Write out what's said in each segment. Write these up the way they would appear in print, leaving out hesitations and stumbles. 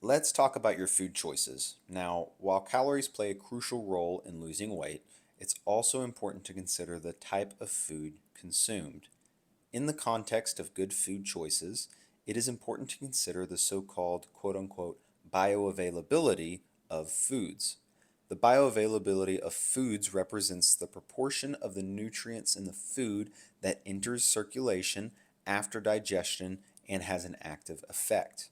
Let's talk about your food choices. Now, while calories play a crucial role in losing weight, it's also important to consider the type of food consumed. In the context of good food choices, it is important to consider the so-called quote unquote bioavailability of foods. The bioavailability of foods represents the proportion of the nutrients in the food that enters circulation after digestion and has an active effect.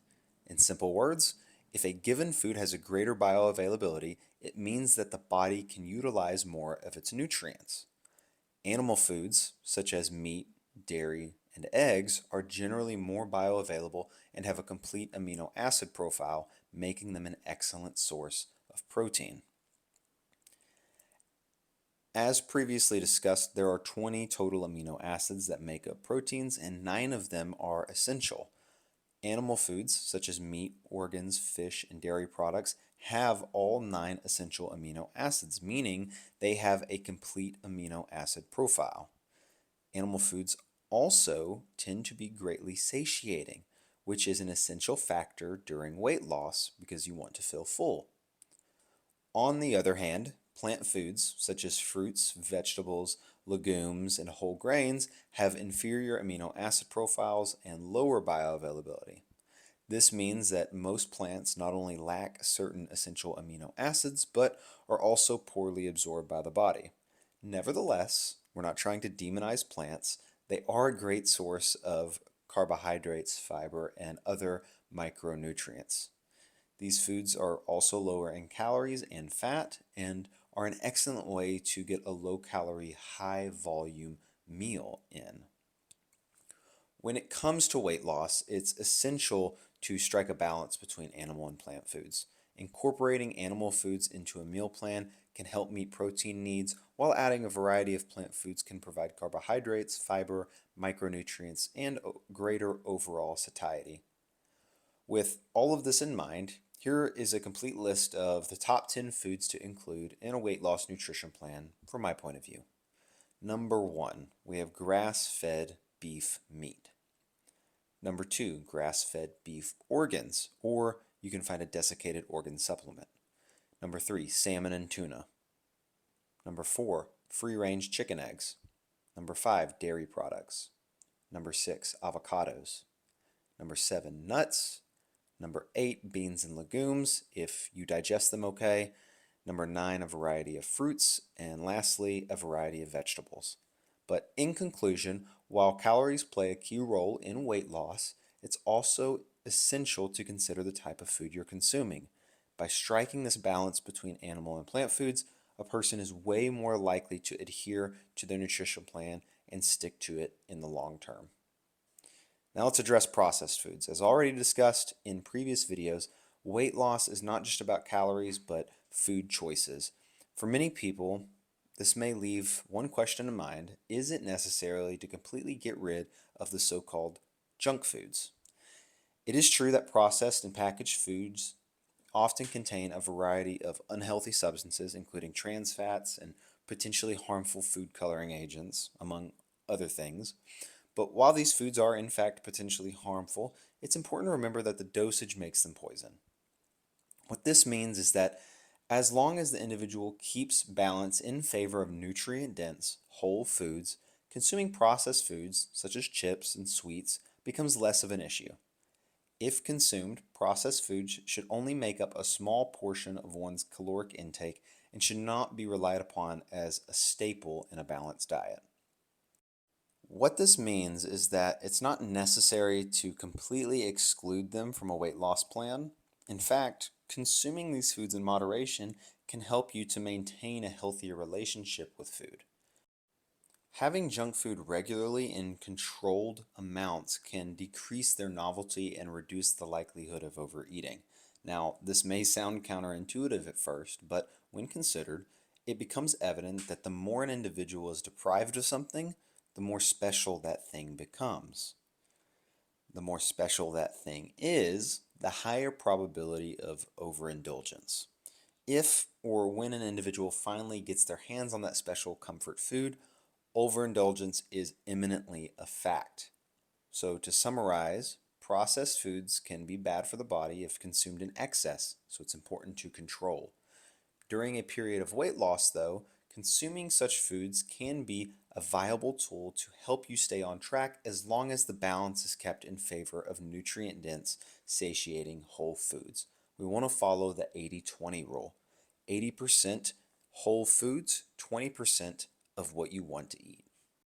In simple words, if a given food has a greater bioavailability, it means that the body can utilize more of its nutrients. Animal foods, such as meat, dairy, and eggs, are generally more bioavailable and have a complete amino acid profile, making them an excellent source of protein. As previously discussed, there are 20 total amino acids that make up proteins, and 9 of them are essential. Animal foods, such as meat, organs, fish, and dairy products, have all 9 essential amino acids, meaning they have a complete amino acid profile. Animal foods also tend to be greatly satiating, which is an essential factor during weight loss because you want to feel full. On the other hand, plant foods such as fruits, vegetables, legumes, and whole grains have inferior amino acid profiles and lower bioavailability. This means that most plants not only lack certain essential amino acids, but are also poorly absorbed by the body. Nevertheless, we're not trying to demonize plants. They are a great source of carbohydrates, fiber, and other micronutrients. These foods are also lower in calories and fat and are an excellent way to get a low calorie, high volume meal in. When it comes to weight loss, it's essential to strike a balance between animal and plant foods. Incorporating animal foods into a meal plan can help meet protein needs, while adding a variety of plant foods can provide carbohydrates, fiber, micronutrients, and greater overall satiety. With all of this in mind, here is a complete list of the top 10 foods to include in a weight loss nutrition plan from my point of view. Number 1, we have grass-fed beef meat. Number 2, grass-fed beef organs, or you can find a desiccated organ supplement. Number 3, salmon and tuna. Number 4, free-range chicken eggs. Number 5, dairy products. Number 6, avocados. Number 7, nuts. Number 8, beans and legumes, if you digest them okay. Number 9, a variety of fruits. And lastly, a variety of vegetables. But in conclusion, while calories play a key role in weight loss, it's also essential to consider the type of food you're consuming. By striking this balance between animal and plant foods, a person is way more likely to adhere to their nutrition plan and stick to it in the long term. Now let's address processed foods. As already discussed in previous videos, weight loss is not just about calories, but food choices. For many people, this may leave one question in mind: is it necessarily to completely get rid of the so-called junk foods? It is true that processed and packaged foods often contain a variety of unhealthy substances, including trans fats and potentially harmful food coloring agents, among other things. But while these foods are in fact potentially harmful, it's important to remember that the dosage makes them poison. What this means is that as long as the individual keeps balance in favor of nutrient-dense, whole foods, consuming processed foods such as chips and sweets becomes less of an issue. If consumed, processed foods should only make up a small portion of one's caloric intake and should not be relied upon as a staple in a balanced diet. What this means is that it's not necessary to completely exclude them from a weight loss plan. In fact, consuming these foods in moderation can help you to maintain a healthier relationship with food. Having junk food regularly in controlled amounts can decrease their novelty and reduce the likelihood of overeating. Now, this may sound counterintuitive at first, but when considered, it becomes evident that the more an individual is deprived of something, the more special that thing becomes. The more special that thing is, the higher probability of overindulgence. If or when an individual finally gets their hands on that special comfort food, overindulgence is imminently a fact. So to summarize, processed foods can be bad for the body if consumed in excess, so it's important to control. During a period of weight loss, though, consuming such foods can be a viable tool to help you stay on track as long as the balance is kept in favor of nutrient dense, satiating whole foods. We want to follow the 80-20 rule: 80% whole foods, 20% of what you want to eat.